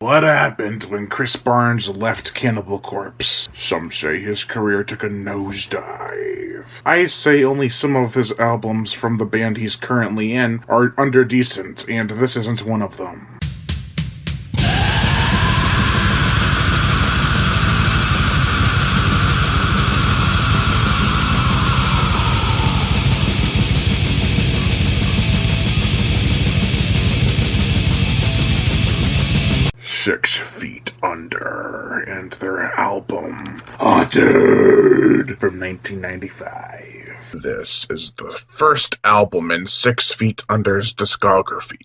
What happened when Chris Barnes left Cannibal Corpse? Some say his career took a nosedive. I say only some of his albums from the band he's currently in are under decent, and this isn't one of them. Six Feet Under, and their album, Haunted, from 1995. This is the first album in 6 Feet Under's discography.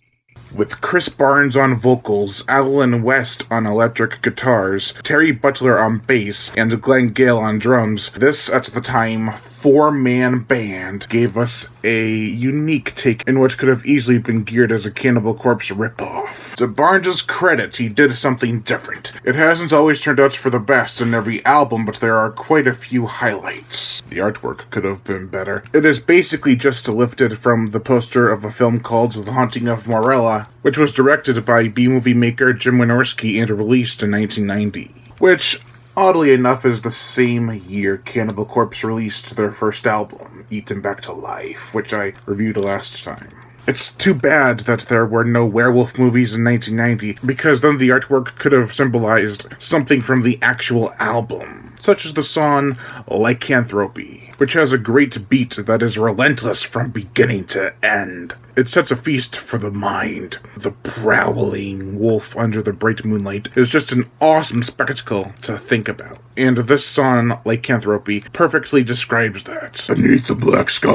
With Chris Barnes on vocals, Alan West on electric guitars, Terry Butler on bass, and Glenn Gale on drums, this, at the time, four-man band gave us a unique take in what could have easily been geared as a Cannibal Corpse ripoff. To Barnes' credit, he did something different. It hasn't always turned out for the best in every album, but there are quite a few highlights. The artwork could have been better. It is basically just lifted from the poster of a film called The Haunting of Morella, which was directed by B-movie maker Jim Wynorski and released in 1990. Which, oddly enough, is the same year Cannibal Corpse released their first album, Eat 'Em Back to Life, which I reviewed last time. It's too bad that there were no werewolf movies in 1990, because then the artwork could have symbolized something from the actual album, such as the song Lycanthropy, which has a great beat that is relentless from beginning to end. It sets a feast for the mind. The prowling wolf under the bright moonlight is just an awesome spectacle to think about. And this song, Lycanthropy, perfectly describes that. Beneath the Black Sky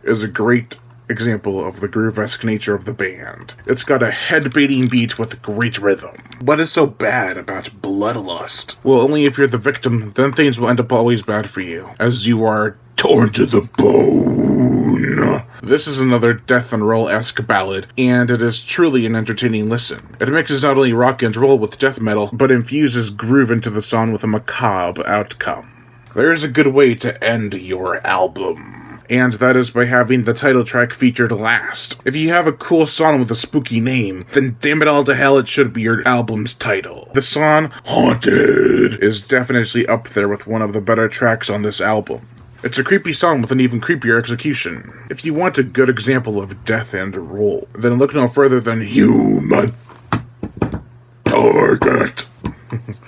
is a great example of the groove-esque nature of the band. It's got a head-baiting beat with great rhythm. What is so bad about Bloodlust? Well, only if you're the victim, then things will end up always bad for you, as you are torn to the bone. This is another death and roll-esque ballad, and it is truly an entertaining listen. It mixes not only rock and roll with death metal, but infuses groove into the song with a macabre outcome. There's a good way to end your album, and that is by having the title track featured last. If you have a cool song with a spooky name, then damn it all to hell, it should be your album's title. The song, Haunted, is definitely up there with one of the better tracks on this album. It's a creepy song with an even creepier execution. If you want a good example of death and roll, then look no further than Human Target.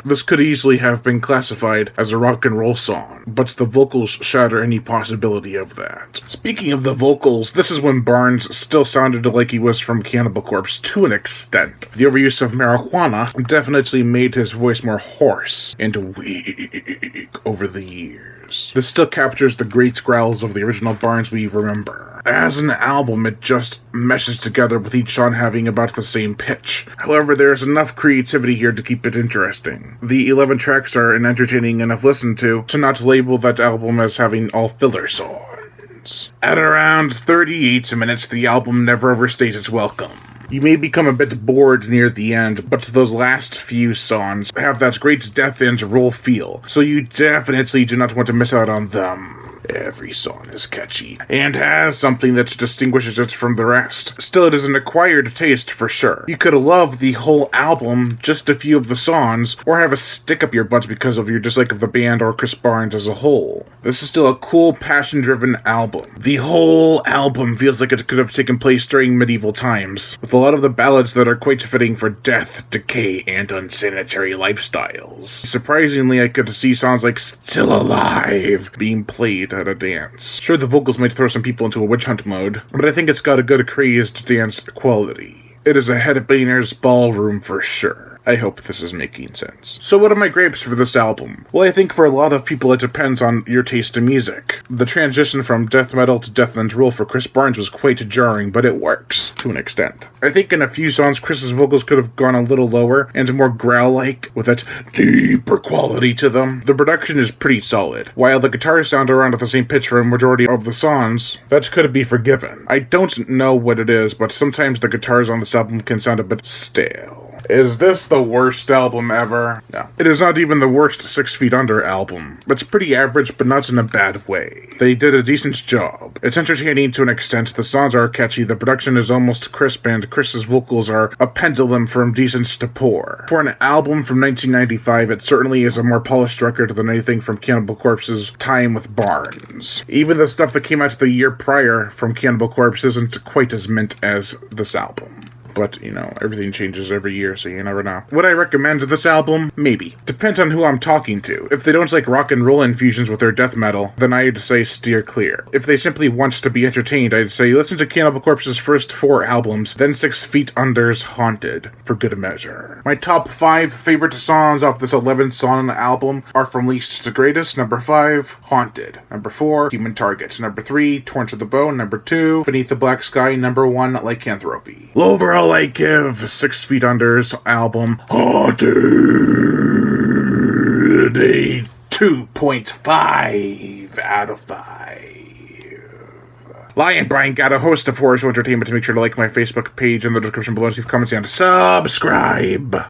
This could easily have been classified as a rock and roll song, but the vocals shatter any possibility of that. Speaking of the vocals, this is when Barnes still sounded like he was from Cannibal Corpse to an extent. The overuse of marijuana definitely made his voice more hoarse and weak over the years. This still captures the great growls of the original Barnes we remember. As an album, it just meshes together with each song having about the same pitch. However, there's enough creativity here to keep it interesting. The 11 tracks are an entertaining enough listen to not label that album as having all filler songs. At around 38 minutes, the album never overstays its welcome. You may become a bit bored near the end, but those last few songs have that great death and roll feel, so you definitely do not want to miss out on them. Every song is catchy, and has something that distinguishes it from the rest. Still, it is an acquired taste for sure. You could love the whole album, just a few of the songs, or have a stick up your butt because of your dislike of the band or Chris Barnes as a whole. This is still a cool, passion-driven album. The whole album feels like it could have taken place during medieval times, with a lot of the ballads that are quite fitting for death, decay, and unsanitary lifestyles. Surprisingly, I could see songs like Still Alive being played at a dance. Sure, the vocals might throw some people into a witch hunt mode, but I think it's got a good crazed dance quality. It is a headbanger's ballroom for sure. I hope this is making sense. So what are my gripes for this album? Well, I think for a lot of people it depends on your taste in music. The transition from death metal to death and roll for Chris Barnes was quite jarring, but it works, to an extent. I think in a few songs Chris's vocals could have gone a little lower and more growl-like, with that deeper quality to them. The production is pretty solid. While the guitars sound around at the same pitch for a majority of the songs, that could be forgiven. I don't know what it is, but sometimes the guitars on this album can sound a bit stale. Is this the worst album ever? No. It is not even the worst 6 Feet Under album. It's pretty average, but not in a bad way. They did a decent job. It's entertaining to an extent, the songs are catchy, the production is almost crisp, and Chris's vocals are a pendulum from decent to poor. For an album from 1995, it certainly is a more polished record than anything from Cannibal Corpse's time with Barnes. Even the stuff that came out the year prior from Cannibal Corpse isn't quite as mint as this album. But, you know, everything changes every year, so you never know. Would I recommend this album? Maybe. Depends on who I'm talking to. If they don't like rock and roll infusions with their death metal, then I'd say steer clear. If they simply want to be entertained, I'd say listen to Cannibal Corpse's first 4 albums, then 6 Feet Under's Haunted, for good measure. My top 5 favorite songs off this 11-song album are from least to greatest. Number 5, Haunted. Number 4, Human Target. Number 3, Torn to the Bone. Number 2, Beneath the Black Sky. Number 1, Lycanthropy. Overall, I give 6 Feet Under's album Haunted a 2.5 out of 5. Lion Brian got a host of horror show entertainment. To make sure to like my Facebook page in the description below, leave comments and subscribe.